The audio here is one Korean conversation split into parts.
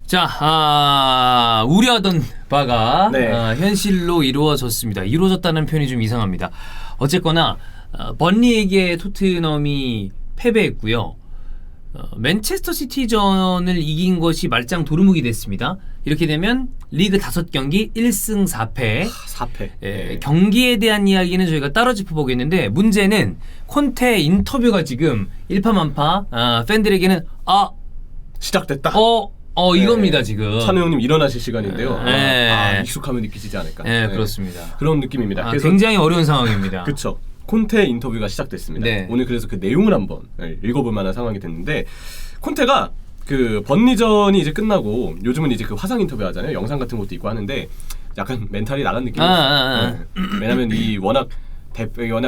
자, 우려하던 바가 네. 현실로 이루어졌습니다. 이루어졌다는 표현이 좀 이상합니다. 어쨌거나 번리에게 토트넘이 패배했고요. 맨체스터 시티전을 이긴 것이 말짱 도루묵이 됐습니다. 이렇게 되면 리그 5경기 1승 4패. 4패. 네. 경기에 대한 이야기는 저희가 따로 짚어보겠는데 문제는 콘테 인터뷰가 지금 일파만파 팬들에게는 시작됐다. 이겁니다 지금. 찬우 형님 일어나실 시간인데요. 네. 익숙함을 느끼시지 않을까. 네, 그렇습니다. 그런 느낌입니다. 그래서 굉장히 어려운 상황입니다. 그렇죠. 콘테 인터뷰가 시작됐습니다. 네. 오늘 그래서 그 내용을 한번 읽어볼 만한 상황이 됐는데 콘테가 그 번리전이 이제 끝나고 요즘은 이제 그 화상 인터뷰 하잖아요. 영상 같은 것도 있고 하는데 약간 멘탈이 나간 느낌이었어요. 왜냐면 이 워낙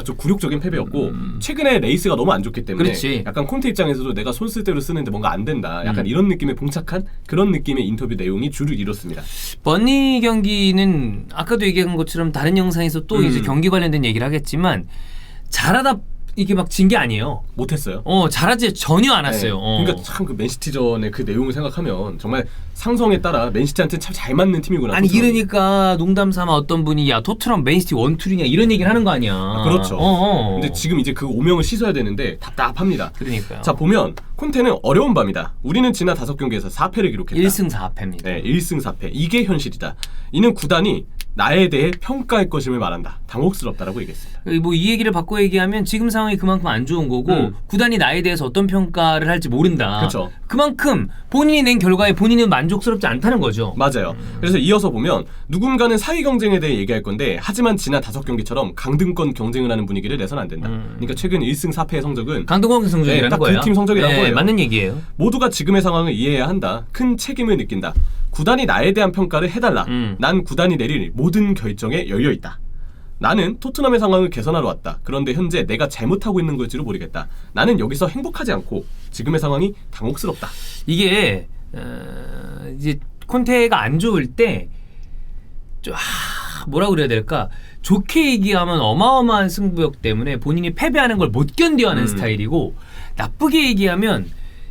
좀 굴욕적인 패배였고 최근에 레이스가 너무 안 좋기 때문에 그렇지. 약간 콘테 입장에서도 내가 손 쓸 대로 쓰는데 뭔가 안 된다. 약간 이런 느낌에 봉착한 그런 느낌의 인터뷰 내용이 주를 이뤘습니다. 번리 경기는 아까도 얘기한 것처럼 다른 영상에서 또 이제 경기 관련된 얘기를 하겠지만 잘하다 이게 막 진 게 아니에요. 못했어요. 잘하지 전혀 않았어요. 그러니까 참 그 맨시티전의 그 내용을 생각하면 정말 상성에 따라 맨시티한테 참 잘 맞는 팀이구나. 아니 이러니까 농담 삼아 어떤 분이 야 토트넘 맨시티 원툴이냐 이런 얘기를 하는 거 아니야. 그렇죠. 근데 지금 이제 그 오명을 씻어야 되는데 답답합니다. 그러니까요. 자 보면 콘테는 어려운 밤이다. 우리는 지난 5경기에서 4패를 기록했다. 1승 4패입니다. 네, 1승 4패. 이게 현실이다. 이는 구단이 나에 대해 평가할 것임을 말한다. 당혹스럽다라고 얘기했습니다. 뭐 이 얘기를 바꿔 얘기하면 지금 상황이 그만큼 안 좋은 거고 구단이 나에 대해서 어떤 평가를 할지 모른다. 그렇죠. 그만큼 본인이 낸 결과에 본인은 만족스럽지 않다는 거죠. 맞아요. 그래서 이어서 보면 누군가는 사위 경쟁에 대해 얘기할 건데 하지만 지난 5경기처럼 강등권 경쟁을 하는 분위기를 내선 안 된다. 그러니까 최근 1승 4패의 성적은 강등권 성적이라는 딱 거예요. 그 팀 성적이라는 거예요. 맞는 얘기예요. 모두가 지금의 상황을 이해해야 한다. 큰 책임을 느낀다. 구단이 나에 대한 평가를 해달라. 난 구단이 내릴 모든 결정에 열려있다. 나는 토트넘의 상황을 개선하러 왔다. 그런데 현재 내가 잘못하고 있는 걸지도 모르겠다. 나는 여기서 행복하지 않고 지금의 상황이 당혹스럽다. 이게 이제 콘테가 안 좋을 때 좀 뭐라 그래야 될까? 좋게 얘기하면 어마어마한 승부욕 때문에 본인이 패배하는 걸 못 견뎌하는 스타일이고 나쁘게 얘기하면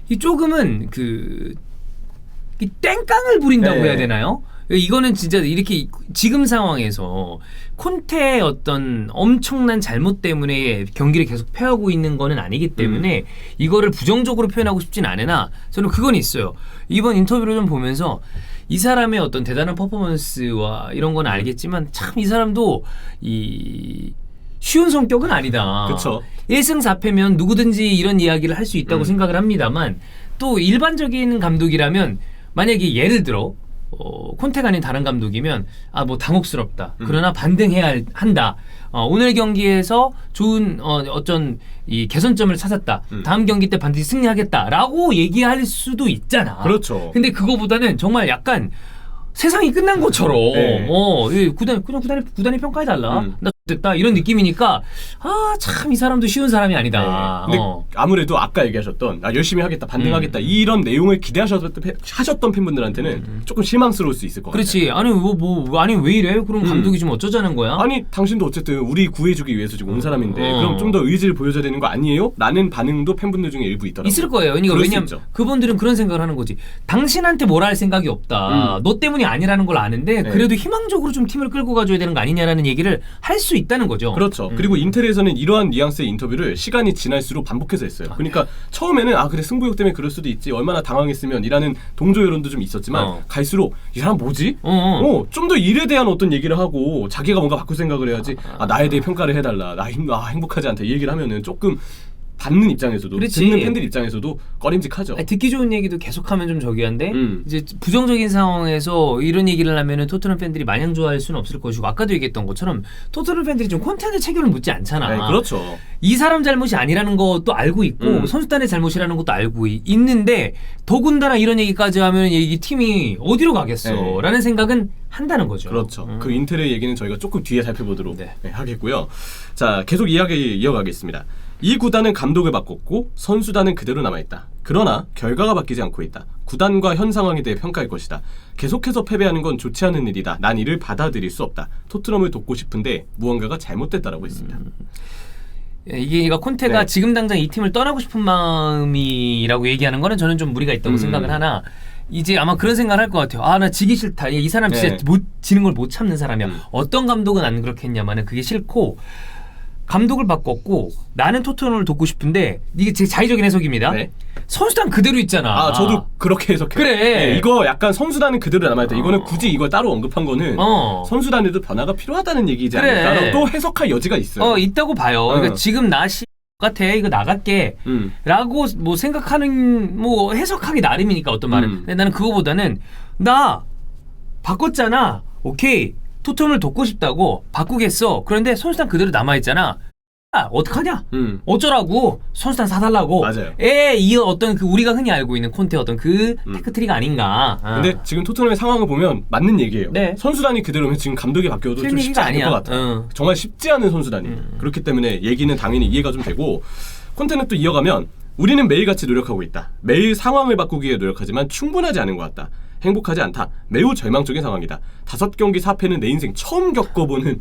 이 조금은 이 땡깡을 부린다고 해야 되나요? 이거는 진짜 이렇게 지금 상황에서 콘테의 어떤 엄청난 잘못 때문에 경기를 계속 패하고 있는 거는 아니기 때문에 이거를 부정적으로 표현하고 싶진 않으나 저는 그건 있어요. 이번 인터뷰를 좀 보면서 이 사람의 어떤 대단한 퍼포먼스와 이런 건 알겠지만 참 이 사람도 쉬운 성격은 아니다. 그렇죠. 1승 4패면 누구든지 이런 이야기를 할 수 있다고 생각을 합니다만 또 일반적인 감독이라면 만약에 예를 들어 콘테가 아닌 다른 감독이면 뭐 당혹스럽다. 그러나 반등해야 한다. 오늘 경기에서 좋은 어떤 이 개선점을 찾았다. 다음 경기 때 반드시 승리하겠다라고 얘기할 수도 있잖아. 그렇죠. 근데 그거보다는 정말 약간 세상이 끝난 것처럼 구단이 평가해달라. 나 됐다 이런 느낌이니까 참 이 사람도 쉬운 사람이 아니다. 근데 아무래도 아까 얘기하셨던 열심히 하겠다, 반등하겠다 이런 내용을 기대하셨던 팬분들한테는 조금 실망스러울 수 있을 것 같아요. 그렇지. 아니 왜 이래? 그럼 감독이 좀 어쩌자는 거야? 아니 당신도 어쨌든 우리 구해주기 위해서 지금 온 사람인데 그럼 좀 더 의지를 보여줘야 되는 거 아니에요? 라는 반응도 팬분들 중에 일부 있더라고요. 있을 거예요. 그러니까 왜냐면 그분들은 그런 생각을 하는 거지. 당신한테 뭐라 할 생각이 없다. 너 때문이 아니라는 걸 아는데 그래도 희망적으로 좀 팀을 끌고 가줘야 되는 거 아니냐라는 얘기를 할 수 있다는 거죠. 그렇죠. 그리고 인텔에서는 이러한 뉘앙스의 인터뷰를 시간이 지날수록 반복해서 했어요. 그러니까 처음에는 그래 승부욕 때문에 그럴 수도 있지 얼마나 당황했으면 이라는 동조 여론도 좀 있었지만 갈수록 이 사람 뭐지? 좀 더 일에 대한 어떤 얘기를 하고 자기가 뭔가 바꿀 생각을 해야지 나에 대해 평가를 해달라. 나 행복하지 않다 이 얘기를 하면은 조금 받는 입장에서도 그렇지. 듣는 팬들 입장에서도 꺼림직하죠. 듣기 좋은 얘기도 계속하면 좀 저기한데 이제 부정적인 상황에서 이런 얘기를 하면은 토트넘 팬들이 마냥 좋아할 수는 없을 것이고 아까도 얘기했던 것처럼 토트넘 팬들이 좀 콘텐츠 책임을 묻지 않잖아. 네, 그렇죠. 이 사람 잘못이 아니라는 것도 알고 있고 선수단의 잘못이라는 것도 알고 있는데 더군다나 이런 얘기까지 하면 이 팀이 어디로 가겠어 라는 생각은 한다는 거죠. 그렇죠. 그 인텔의 얘기는 저희가 조금 뒤에 살펴보도록 하겠고요. 자, 계속 이야기 이어가겠습니다. 이 구단은 감독을 바꿨고 선수단은 그대로 남아있다. 그러나 결과가 바뀌지 않고 있다. 구단과 현 상황에 대해 평가할 것이다. 계속해서 패배하는 건 좋지 않은 일이다. 난 이를 받아들일 수 없다. 토트넘을 돕고 싶은데 무언가가 잘못됐다라고 했습니다. 이게 콘테가 지금 당장 이 팀을 떠나고 싶은 마음이라고 얘기하는 거는 저는 좀 무리가 있다고 생각을 하나 이제 아마 그런 생각을 할 것 같아요. 아, 나 지기 싫다. 이 사람 진짜 네. 지는 걸 못 참는 사람이야. 어떤 감독은 안 그렇겠냐마는 그게 싫고 감독을 바꿨고 나는 토트넘을 돕고 싶은데 이게 제 자의적인 해석입니다. 네. 선수단 그대로 있잖아. 아, 저도 그렇게 해석해요. 그래. 네, 이거 약간 선수단은 그대로 남아있다. 이거는 굳이 이걸 따로 언급한 거는 선수단에도 변화가 필요하다는 얘기이지 않을까? 또 해석할 여지가 있어요. 있다고 봐요. 그러니까 지금 나 같아 이거 나갈게 라고 뭐 생각하는 뭐 해석하기 나름이니까 어떤 말은. 근데 나는 그거보다는 나 바꿨잖아. 오케이. 토트넘을 돕고 싶다고 바꾸겠어. 그런데 선수단 그대로 남아있잖아. 어떡하냐? 어쩌라고? 선수단 사달라고. 맞아요. 이 어떤 그 우리가 흔히 알고 있는 콘테 어떤 그 테크트리가 아닌가. 근데 지금 토트넘의 상황을 보면 맞는 얘기예요. 네. 선수단이 그대로면 지금 감독이 바뀌어도 좀 쉽지 않을 것 같아요. 정말 쉽지 않은 선수단이. 그렇기 때문에 얘기는 당연히 이해가 좀 되고 콘테는 또 이어가면 우리는 매일같이 노력하고 있다. 매일 상황을 바꾸기 위해 노력하지만 충분하지 않은 것 같다. 행복하지 않다. 매우 절망적인 상황이다. 5경기 4패는 내 인생 처음 겪어보는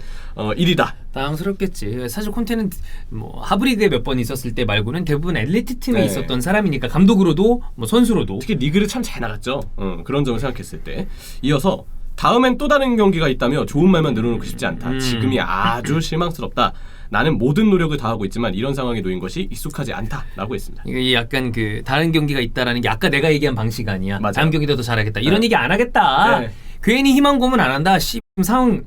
일이다. 당황스럽겠지. 사실 콘테는 뭐 하브리그에 몇 번 있었을 때 말고는 대부분 엘리트 팀에 있었던 사람이니까 감독으로도 뭐 선수로도 특히 리그를 참 잘 나갔죠. 그런 점을 생각했을 때 이어서 다음엔 또 다른 경기가 있다며 좋은 말만 늘어놓고 싶지 않다. 지금이 아주 실망스럽다. 나는 모든 노력을 다하고 있지만 이런 상황에 놓인 것이 익숙하지 않다라고 했습니다. 이게 약간 그 다른 경기가 있다라는 게 아까 내가 얘기한 방식 아니야. 맞아요. 다음 경기도 더 잘하겠다. 이런 얘기 안 하겠다. 괜히 희망 고문 안 한다. 상황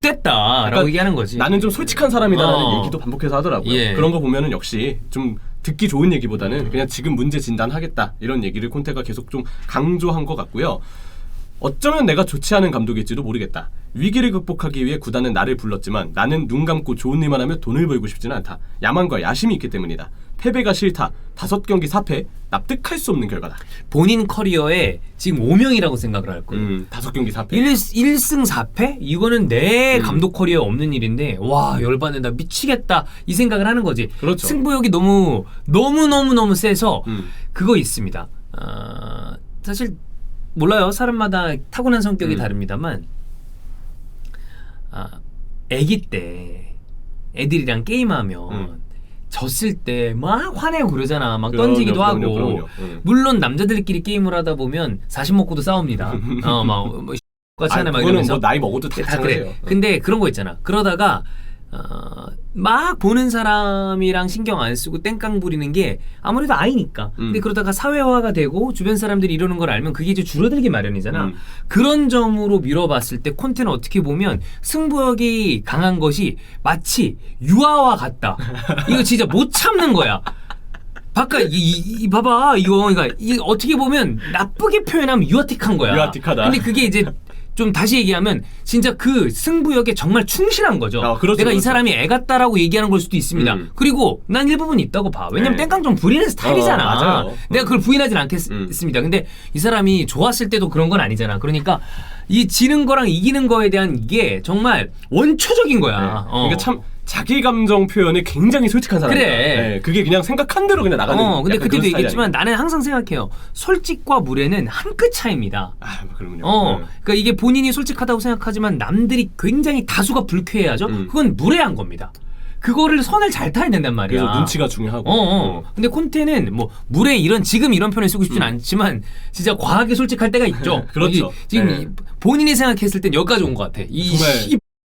됐다라고 얘기하는 거지. 나는 좀 솔직한 사람이다라는 얘기도 반복해서 하더라고요. 예. 그런 거 보면은 역시 좀 듣기 좋은 얘기보다는 그냥 지금 문제 진단하겠다 이런 얘기를 콘테가 계속 좀 강조한 것 같고요. 어쩌면 내가 좋지 않은 감독일지도 모르겠다. 위기를 극복하기 위해 구단은 나를 불렀지만 나는 눈 감고 좋은 일만 하며 돈을 벌고 싶지는 않다. 야망과 야심이 있기 때문이다. 패배가 싫다. 5경기 4패 납득할 수 없는 결과다. 본인 커리어에 지금 5명이라고 생각을 할 거예요. 5경기 4패. 1승 4패? 이거는 내 감독 커리어에 없는 일인데 와 열받는다 미치겠다 이 생각을 하는 거지. 그렇죠. 승부욕이 너무 세서 그거 있습니다. 사실 몰라요. 사람마다 타고난 성격이 다릅니다만 애기 때 애들이랑 게임하면 졌을 때 막 화내고 그러잖아. 막 던지기도 하고. 그럼요. 물론 남자들끼리 게임을 하다 보면 사심 먹고도 싸웁니다. 뭐 같이 하네 막 그거는 이러면서. 뭐 나이 먹어도 다 그래. 그래요. 근데 그런 거 있잖아. 그러다가 막 보는 사람이랑 신경 안 쓰고 땡깡 부리는 게 아무래도 아이니까. 근데 그러다가 사회화가 되고 주변 사람들이 이러는 걸 알면 그게 이제 줄어들기 마련이잖아. 그런 점으로 밀어봤을 때 콘테는 어떻게 보면 승부욕이 강한 것이 마치 유아와 같다. 이거 진짜 못 참는 거야. 바깥 봐봐 이거 그러니까 이 어떻게 보면 나쁘게 표현하면 유아틱한 거야. 유아틱하다. 근데 그게 이제 좀 다시 얘기하면 진짜 그 승부욕에 정말 충실한 거죠. 그렇죠, 내가 이 그렇죠. 사람이 애 같다라고 얘기하는 걸 수도 있습니다. 그리고 난 일부분 있다고 봐. 왜냐면 땡깡 좀 부리는 스타일이잖아. 맞아요. 내가 그걸 부인하진 않겠습니다. 근데 이 사람이 좋았을 때도 그런 건 아니잖아. 그러니까 이 지는 거랑 이기는 거에 대한 이게 정말 원초적인 거야. 그러니까 참 자기 감정 표현에 굉장히 솔직한 사람이다. 그래. 그게 그냥 생각한 대로 그냥 나가는. 근데 약간 그때도 그런 얘기했지만 스타일이 나는 항상 생각해요. 솔직과 무례는 한 끗 차이입니다. 뭐 그러면요. 그러니까 이게 본인이 솔직하다고 생각하지만 남들이 굉장히 다수가 불쾌해하죠. 그건 무례한 겁니다. 그거를 선을 잘 타야 된단 말이야. 그래서 눈치가 중요하고. 근데 콘테는 뭐 무례 지금 이런 표현을 쓰고 싶진 않지만 진짜 과하게 솔직할 때가 있죠. 그렇죠. 지금 본인이 생각했을 땐 여기까지 온 것 같아.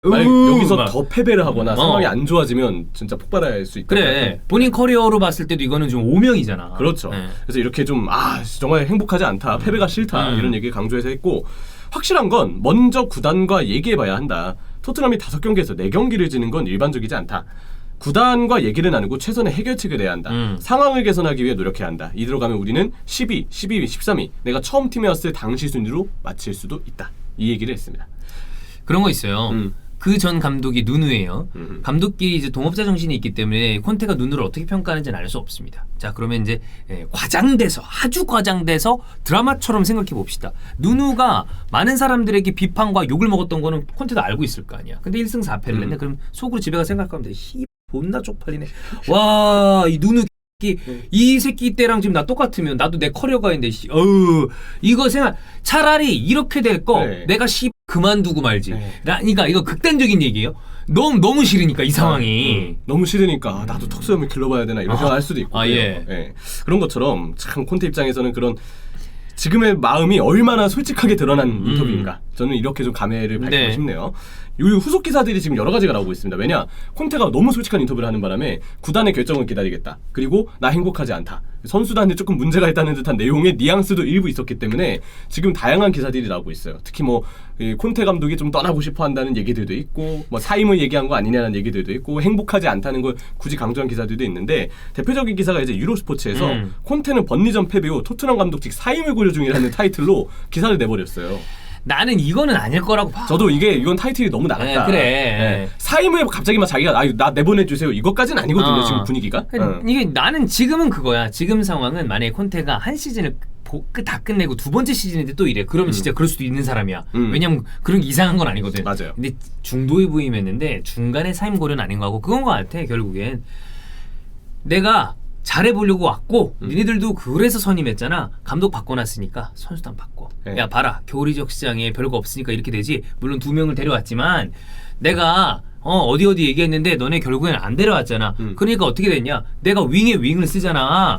만약 여기서 막. 더 패배를 하거나 상황이 안 좋아지면 진짜 폭발할 수 있다. 그래. 본인 커리어로 봤을 때도 이거는 좀 오명이잖아. 그렇죠. 그래서 이렇게 좀 정말 행복하지 않다. 패배가 싫다. 이런 얘기 강조해서 했고 확실한 건 먼저 구단과 얘기해봐야 한다. 토트넘이 5경기에서 4경기를 지는 건 일반적이지 않다. 구단과 얘기를 나누고 최선의 해결책을 내야 한다. 상황을 개선하기 위해 노력해야 한다. 이대로 가면 우리는 12, 12위, 13위 내가 처음 팀에 왔을 당시 순위로 마칠 수도 있다. 이 얘기를 했습니다. 그런 거 있어요. 그 전 감독이 누누예요. 감독끼리 이제 동업자 정신이 있기 때문에 콘테가 누누를 어떻게 평가하는지는 알 수 없습니다. 자, 그러면 이제 아주 과장돼서 드라마처럼 생각해 봅시다. 누누가 많은 사람들에게 비판과 욕을 먹었던 거는 콘테도 알고 있을 거 아니야. 근데 1승 4패를 했네. 그럼 속으로 집에 가서 생각하면 돼. 존나 쪽팔리네. 와, 이 누누 이 새끼 때랑 지금 나 똑같으면 나도 내 커리어가 있는데 이거 생각 차라리 이렇게 될 거 내가 그만두고 말지. 그러니까 이거 극단적인 얘기예요. 너무 싫으니까 이 상황이 너무 싫으니까 나도 턱수염을 길러봐야 되나 이런 생각할 수도 있고. 예. 그런 것처럼 참 콘테 입장에서는 그런 지금의 마음이 얼마나 솔직하게 드러난 인터뷰인가. 저는 이렇게 좀 감회를 밝히고 싶네요. 이 후속 기사들이 지금 여러 가지가 나오고 있습니다. 왜냐, 콘테가 너무 솔직한 인터뷰를 하는 바람에 구단의 결정을 기다리겠다. 그리고 나 행복하지 않다. 선수단에 조금 문제가 있다는 듯한 내용의 뉘앙스도 일부 있었기 때문에 지금 다양한 기사들이 나오고 있어요. 특히 뭐 콘테 감독이 좀 떠나고 싶어 한다는 얘기들도 있고, 뭐 사임을 얘기한 거 아니냐는 얘기들도 있고, 행복하지 않다는 걸 굳이 강조한 기사들도 있는데, 대표적인 기사가 이제 유로스포츠에서 콘테는 번리전 패배 후 토트넘 감독직 사임을 고려 중이라는 타이틀로 기사를 내버렸어요. 나는 이거는 아닐 거라고 봐. 저도 이건 타이틀이 너무 나갔다. 그래. 네. 사임을 갑자기 막 자기가 나 내보내주세요. 이것까지는 아니거든요. 지금 분위기가. 이게 나는 지금은 그거야. 지금 상황은 만약에 콘테가 한 시즌을 다 끝내고 두 번째 시즌인데 또 이래. 그러면 진짜 그럴 수도 있는 사람이야. 왜냐면 그런 게 이상한 건 아니거든. 맞아요. 근데 중도에 부임했는데 중간에 사임 고려는 아닌 거고 그건 거 같아. 결국엔 내가 잘해보려고 왔고 니네들도 그래서 선임했잖아. 감독 바꿔놨으니까 선수단 바꿔. 네. 야 봐라, 겨울 이적 시장에 별거 없으니까 이렇게 되지. 물론 2명을 데려왔지만 내가 어디 얘기했는데 너네 결국에는 안 데려왔잖아. 그러니까 어떻게 됐냐, 내가 윙에 윙을 쓰잖아.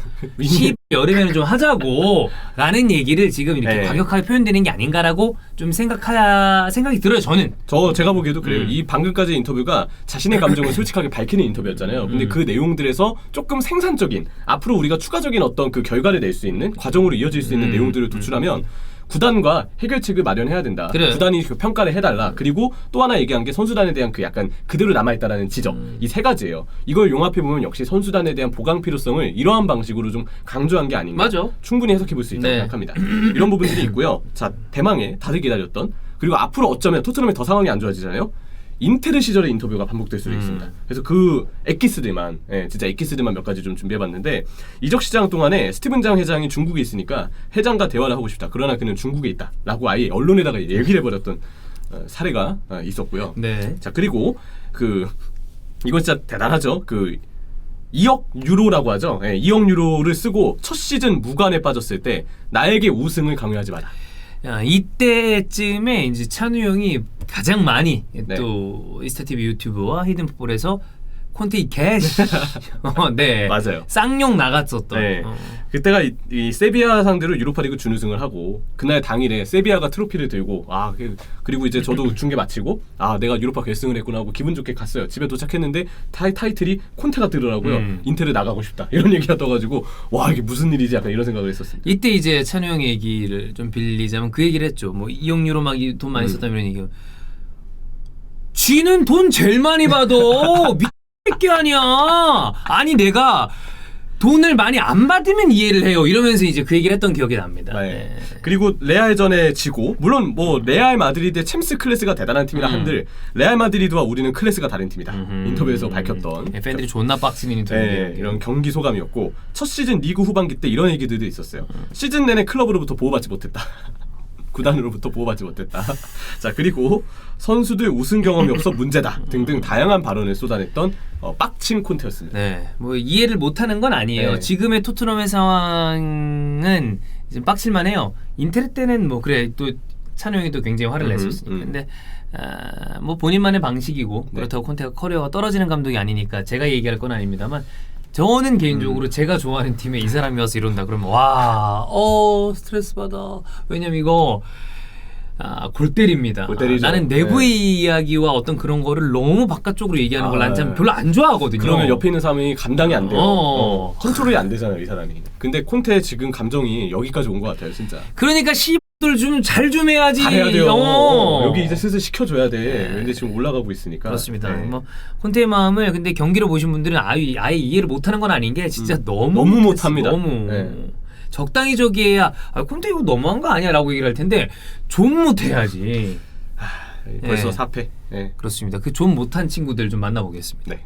여름에는 좀 하자고 라는 얘기를 지금 이렇게 네. 과격하게 표현되는 게 아닌가라고 좀 생각이 들어요. 저는 제가 보기에도 그래요. 이 방금까지 인터뷰가 자신의 감정을 솔직하게 밝히는 인터뷰였잖아요. 근데 그 내용들에서 조금 생산적인, 앞으로 우리가 추가적인 어떤 그 결과를 낼 수 있는, 과정으로 이어질 수 있는 내용들을 도출하면 구단과 해결책을 마련해야 된다. 그래. 구단이 그 평가를 해달라. 그리고 또 하나 얘기한 게 선수단에 대한 그 약간 그대로 남아있다라는 지적. 이 세 가지예요. 이걸 용합해보면 역시 선수단에 대한 보강 필요성을 이러한 방식으로 좀 강조한 게 아닌가. 맞아. 충분히 해석해볼 수 있다고 생각합니다. 이런 부분들이 있고요. 자, 대망의 다들 기다렸던, 그리고 앞으로 어쩌면 토트넘의 더 상황이 안 좋아지잖아요. 인테르 시절의 인터뷰가 반복될 수도 있습니다. 그래서 그 엑기스들만, 진짜 엑기스들만 몇 가지 좀 준비해봤는데, 이적 시장 동안에 스티븐 장 회장이 중국에 있으니까 회장과 대화를 하고 싶다. 그러나 그는 중국에 있다. 라고 아예 언론에다가 얘기를 해버렸던 사례가 있었고요. 네. 자, 그리고 이건 진짜 대단하죠. 2억 유로라고 하죠. 2억 유로를 쓰고 첫 시즌 무관에 빠졌을 때 나에게 우승을 강요하지 마라. 이때쯤에 이제 찬우 형이 가장 많이 네. 또 이스타TV 유튜브와 히든풋볼에서 콘테 이 개씨 네, 맞아요. 쌍욕 나갔었던. 네. 그때가 이 세비야 상대로 유로파리그 준우승을 하고, 그날 당일에 세비야가 트로피를 들고, 그리고 이제 저도 중계 마치고, 내가 유로파 결승을 했구나 하고 기분 좋게 갔어요. 집에 도착했는데 타이틀이 콘테가 뜨더라고요. 인테르 나가고 싶다, 이런 얘기가 떠가지고, 와, 이게 무슨 일이지, 약간 이런 생각을 했었습니다. 이때 이제 찬우 형의 얘기를 좀 빌리자면 그 얘기를 했죠. 뭐 2억 유로 막 돈 많이 썼다면 이런 얘기. 쥐는 돈 제일 많이 받아. 미친게 아니야. 아니 내가 돈을 많이 안 받으면 이해를 해요. 이러면서 이제 그 얘기를 했던 기억이 납니다. 네. 그리고 레알전에 지고, 물론 뭐 레알 마드리드의 챔스 클래스가 대단한 팀이라 한들 레알 마드리드와 우리는 클래스가 다른 팀이다. 인터뷰에서 밝혔던. 네, 팬들이 존나 빡치는 인터뷰. 네, 이런 경기 소감이었고, 첫 시즌 리그 후반기 때 이런 얘기들도 있었어요. 시즌 내내 클럽으로부터 보호받지 못했다. 구단으로부터 보호받지 못했다. 자, 그리고 선수들 우승 경험이 없어 문제다 등등 다양한 발언을 쏟아냈던 빡친 콘테였습니다. 네, 뭐 이해를 못하는 건 아니에요. 네. 지금의 토트넘의 상황은 지금 빡칠만해요. 인테르 때는 뭐 그래, 또 찬우 형이 또 굉장히 화를 냈었으니까. 근데 뭐 본인만의 방식이고, 네. 그렇다고 콘테가 커리어가 떨어지는 감독이 아니니까 제가 얘기할 건 아닙니다만, 저는 개인적으로 제가 좋아하는 팀에 이 사람이 와서 이런다 그러면 스트레스 받아. 왜냐면 이거 골 때립니다. 골 때리죠. 나는 내부의 이야기와 어떤 그런 거를 너무 바깥쪽으로 얘기하는 걸 난 참 별로 안 좋아하거든요. 그러면 옆에 있는 사람이 감당이 안 돼요. 컨트롤이 안 되잖아요, 이 사람이. 근데 콘테 지금 감정이 여기까지 온 것 같아요, 진짜. 그러니까 들 좀 잘 좀 해야지. 잘해야 돼요. 여기 이제 슬슬 시켜줘야 돼. 근데 지금 올라가고 있으니까. 그렇습니다. 뭐 콘테의 마음을 근데 경기를 보신 분들은 아예 이해를 못하는 건 아닌 게 진짜 너무 못합니다. 너무 네. 적당히 저기해야 콘테 이거 너무한 거 아니야라고 얘기를 할 텐데 좀 못해야지. 벌써 네. 4패. 네. 그렇습니다. 그 좀 못한 친구들 좀 만나보겠습니다. 네.